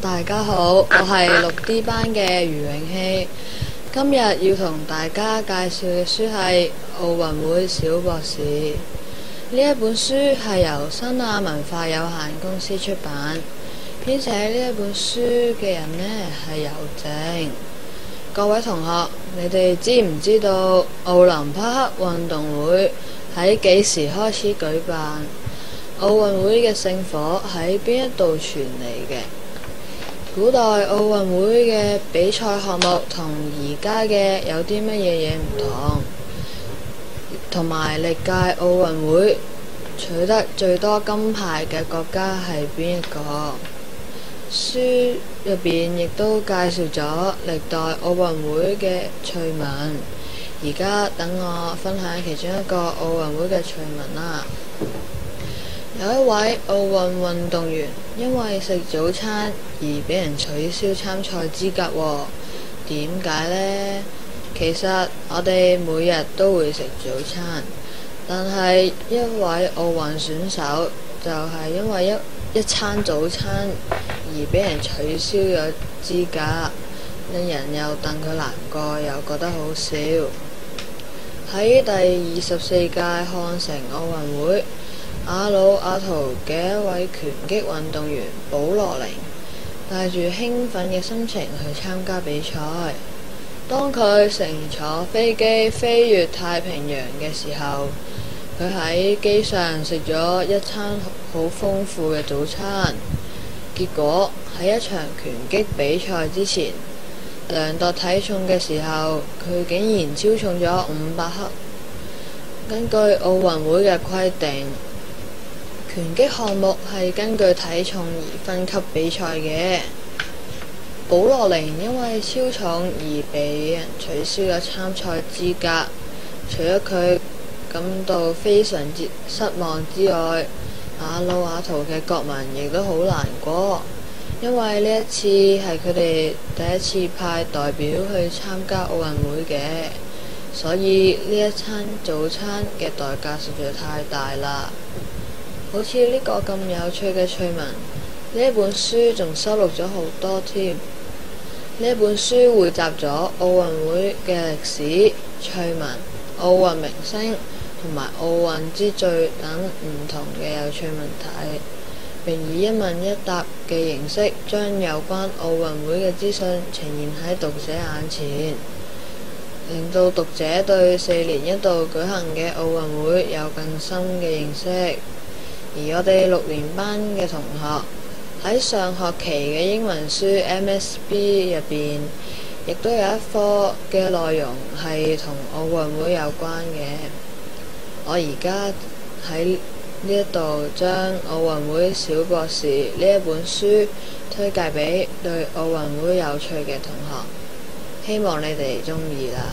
大家好，我係6D 班嘅余永熙。今日要同大家介紹嘅書係《奧運會小博士》。呢一本書係由新亞文化有限公司出版，編寫呢一本書嘅人呢係尤靜。各位同學，你哋知唔知道奧林匹克運動會喺幾時開始舉辦？奧運會嘅聖火喺邊一度傳嚟嘅？古代奧運會嘅比賽項目同而家嘅有啲乜嘢唔同？同埋歷屆奧運會取得最多金牌嘅國家係邊一個？書入邊亦都介紹咗歷代奧運會嘅趣聞。而家等我分享其中一個奧運會嘅趣聞啦。有一位奧運運動員因為食早餐而俾人取消參賽資格喎。點解呢？其實我哋每日都會食早餐，但係一位奧運選手就係因為一餐早餐而俾人取消咗資格，令人又戥佢難過，又覺得好笑。喺第24屆漢城奧運會，阿魯阿圖嘅一位拳擊運動員保羅寧帶住興奮嘅心情去參加比賽。當佢乘坐飛機飛越太平洋嘅時候，佢喺機上食咗一餐好豐富嘅早餐。結果喺一場拳擊比賽之前，量度體重嘅時候，佢竟然超重咗500克。根據奧運會嘅規定，拳擊項目係根據體重而分級比賽嘅。保羅寧因為超重而被人取消咗參賽資格，除咗佢感到非常之失望之外，阿魯阿圖嘅國民亦都好難過，因為呢一次係佢哋第一次派代表去參加奧運會嘅，所以呢一餐早餐嘅代價實在太大啦。好似呢個咁有趣嘅趣聞，呢一本書仲收錄咗好多添。呢一本書匯集咗奧運會嘅歷史、趣聞、奧運明星同埋奧運之最等唔同嘅有趣問題，並以一問一答嘅形式將有關奧運會嘅資訊呈現喺讀者眼前，令到讀者對4年一度舉行嘅奧運會有更深嘅認識。而我哋6年班嘅同學喺上學期嘅英文書 MSB 入邊，亦都有一課嘅內容係同奧運會有關嘅。我而家喺呢一度將《奧運會小博士》呢一本書推介俾對奧運會有趣嘅同學，希望你哋鍾意啦。